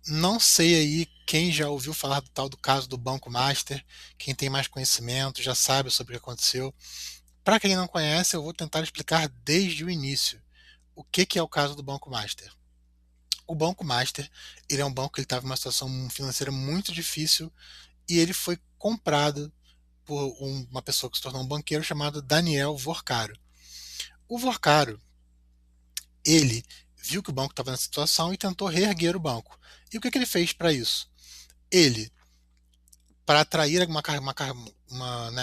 Não sei aí quem já ouviu falar do tal do caso do Banco Master, quem tem mais conhecimento já sabe sobre o que aconteceu. Para quem não conhece, eu vou tentar explicar desde o início o que que é o caso do Banco Master. O Banco Master, ele é um banco que estava em uma situação financeira muito difícil e ele foi comprado por uma pessoa que se tornou um banqueiro chamado Daniel Vorcaro. O Vorcaro, ele viu que o banco estava nessa situação e tentou reerguer o banco. E o que que ele fez para isso? Ele, para atrair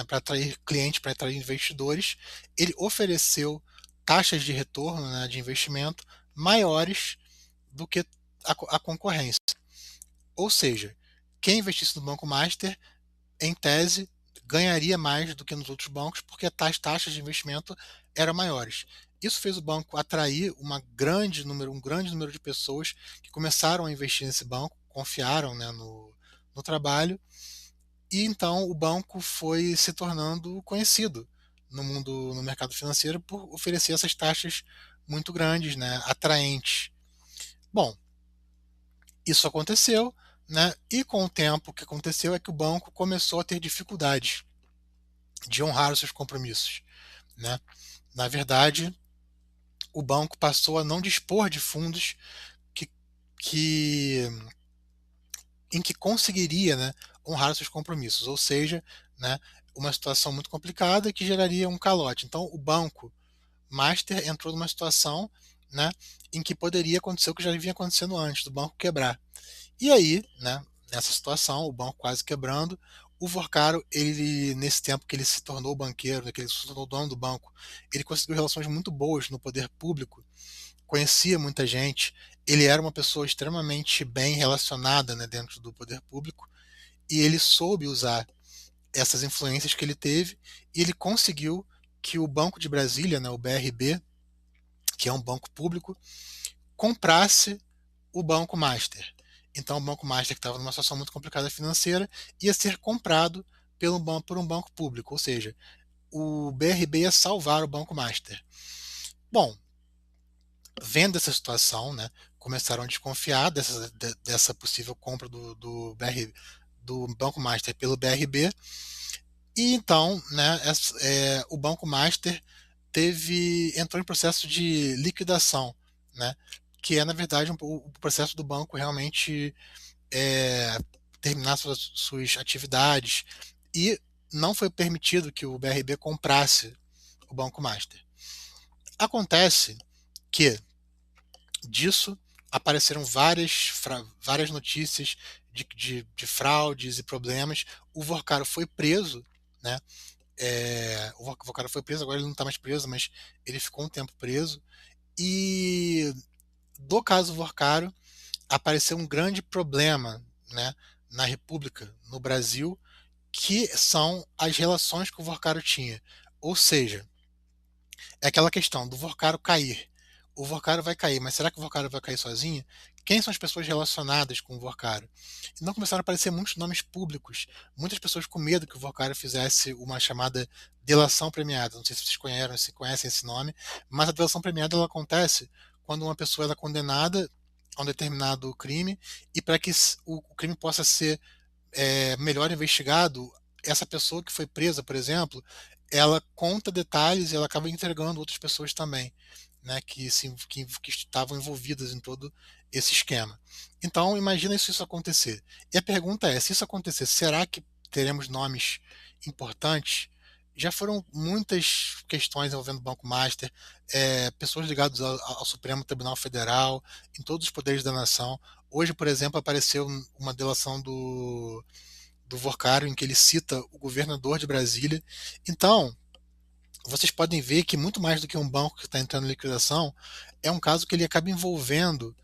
para atrair clientes, para atrair investidores, ele ofereceu taxas de retorno, né, de investimento maiores do que a concorrência. Ou seja, quem investisse no Banco Master, em tese, ganharia mais do que nos outros bancos, porque as taxas de investimento eram maiores. Isso fez o banco atrair um grande número de pessoas que começaram a investir nesse banco, confiaram, né, no trabalho, e então o banco foi se tornando conhecido no mercado financeiro por oferecer essas taxas muito grandes, né, atraentes. Bom, isso aconteceu, né? E com o tempo o que aconteceu é que o banco começou a ter dificuldades de honrar os seus compromissos, né? Na verdade, o banco passou a não dispor de fundos que, que em que conseguiria, né, honrar os seus compromissos, ou seja, né, uma situação muito complicada que geraria um calote. Então, o banco Master entrou numa situação, né, em que poderia acontecer o que já vinha acontecendo antes, do banco quebrar. E aí, né, nessa situação, o banco quase quebrando, o Vorcaro, ele, nesse tempo que ele se tornou banqueiro, né, que ele se tornou dono do banco, ele conseguiu relações muito boas no poder público, conhecia muita gente, ele era uma pessoa extremamente bem relacionada, né, dentro do poder público, e ele soube usar essas influências que ele teve, e ele conseguiu que o Banco de Brasília, né, o BRB, que é um banco público, comprasse o Banco Master. Então, o Banco Master, que estava numa situação muito complicada financeira, ia ser comprado por um banco público, ou seja, o BRB ia salvar o Banco Master. Bom, vendo essa situação, né, começaram a desconfiar dessa possível compra do Banco Master pelo BRB, e então, né, o Banco Master entrou em processo de liquidação, né, que é, na verdade, o processo do banco realmente é, terminar suas atividades, e não foi permitido que o BRB comprasse o Banco Master. Acontece que disso apareceram várias notícias de fraudes e problemas. O Vorcaro foi preso, né? O Vorcaro foi preso, agora ele não está mais preso, mas ele ficou um tempo preso. E do caso Vorcaro apareceu um grande problema, né, na República, no Brasil, que são as relações que o Vorcaro tinha. Ou seja, é aquela questão do Vorcaro cair. O Vorcaro vai cair, mas será que o Vorcaro vai cair sozinho? Quem são as pessoas relacionadas com o Vorcaro? Então começaram a aparecer muitos nomes públicos, muitas pessoas com medo que o Vorcaro fizesse uma chamada delação premiada. Não sei se vocês conhecem esse nome, mas a delação premiada ela acontece quando uma pessoa ela é condenada a um determinado crime, e para que o crime possa ser melhor investigado, essa pessoa que foi presa, por exemplo, ela conta detalhes e ela acaba entregando outras pessoas também, né, que estavam envolvidas em todo esse esquema. Então, imagina se isso acontecer. E a pergunta é: se isso acontecer, será que teremos nomes importantes? Já foram muitas questões envolvendo o Banco Master, pessoas ligadas ao Supremo Tribunal Federal, em todos os poderes da nação. Hoje, por exemplo, apareceu uma delação do Vorcaro, em que ele cita o governador de Brasília. Então, vocês podem ver que muito mais do que um banco que está entrando em liquidação, é um caso que ele acaba envolvendo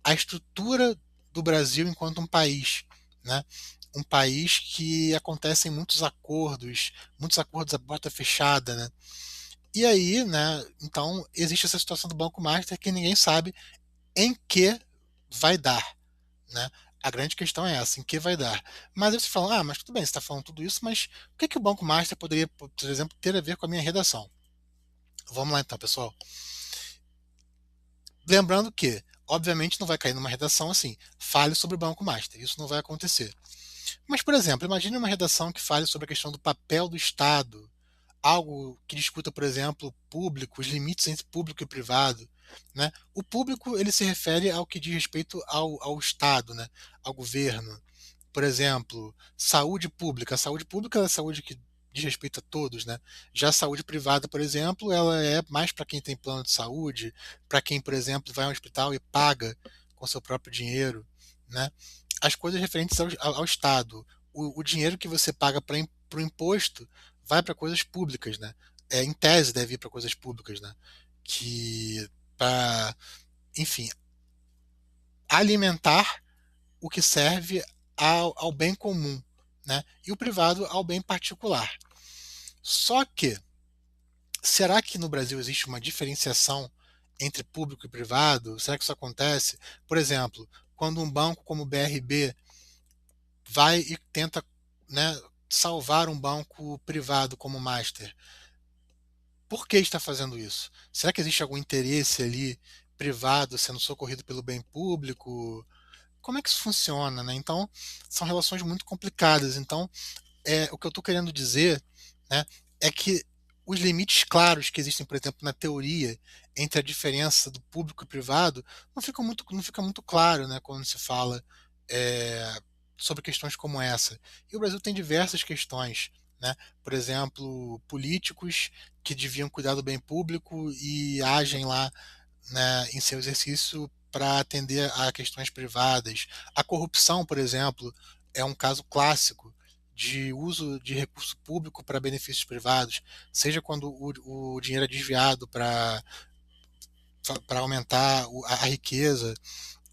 a estrutura do Brasil enquanto um país, né? Um país que acontecem muitos acordos a porta fechada, né? E aí, né? Então existe essa situação do Banco Master que ninguém sabe em que vai dar, né? A grande questão é essa, em que vai dar. Mas aí você fala, mas tudo bem, você está falando tudo isso, mas o que que o Banco Master poderia, por exemplo, ter a ver com a minha redação? Vamos lá então, pessoal. Lembrando que, Obviamente não vai cair numa redação assim, fale sobre o Banco Master, isso não vai acontecer. Mas, por exemplo, imagine uma redação que fale sobre a questão do papel do Estado, algo que discuta, por exemplo, público, os limites entre público e privado, né? O público ele se refere ao que diz respeito ao Estado, né? Ao governo. Por exemplo, saúde pública. A saúde pública é a saúde que diz respeito a todos, né? Já a saúde privada, por exemplo, ela é mais para quem tem plano de saúde, para quem, por exemplo, vai ao hospital e paga com seu próprio dinheiro, né? As coisas referentes ao Estado. O dinheiro que você paga para o imposto vai para coisas públicas, né? Em tese deve ir para coisas públicas, né? Que para, enfim, alimentar o que serve ao bem comum, né? E o privado ao bem particular. Só que, será que no Brasil existe uma diferenciação entre público e privado? Será que isso acontece? Por exemplo, quando um banco como o BRB vai e tenta, né, salvar um banco privado como o Master, por que está fazendo isso? Será que existe algum interesse ali privado sendo socorrido pelo bem público? Como é que isso funciona, né? Então, são relações muito complicadas. Então, o que eu estou querendo dizer, né, é que os limites claros que existem, por exemplo, na teoria entre a diferença do público e privado não fica muito claro, né, quando se fala é, sobre questões como essa. E o Brasil tem diversas questões, né? Por exemplo, políticos que deviam cuidar do bem público e agem lá, né, em seu exercício para atender a questões privadas. A corrupção, por exemplo, é um caso clássico de uso de recurso público para benefícios privados, seja quando o dinheiro é desviado para aumentar a riqueza,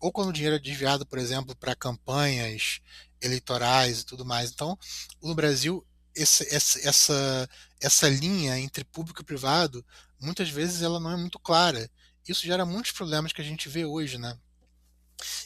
ou quando o dinheiro é desviado, por exemplo, para campanhas eleitorais e tudo mais. Então, no Brasil, essa linha entre público e privado, muitas vezes ela não é muito clara. Isso gera muitos problemas que a gente vê hoje, né?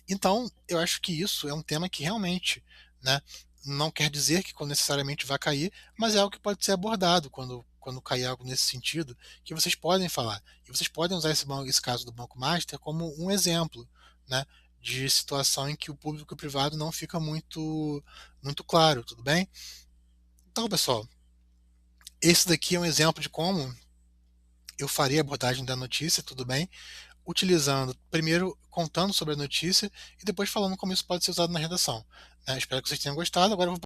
Então, eu acho que isso é um tema que realmente, né, não quer dizer que necessariamente vai cair, mas é algo que pode ser abordado quando cair algo nesse sentido, que vocês podem falar. E vocês podem usar esse caso do Banco Master como um exemplo, né, de situação em que o público e o privado não fica muito claro, tudo bem? Então, pessoal, esse daqui é um exemplo de como eu faria a abordagem da notícia, tudo bem? Utilizando, primeiro contando sobre a notícia e depois falando como isso pode ser usado na redação, né? Espero que vocês tenham gostado. Agora eu vou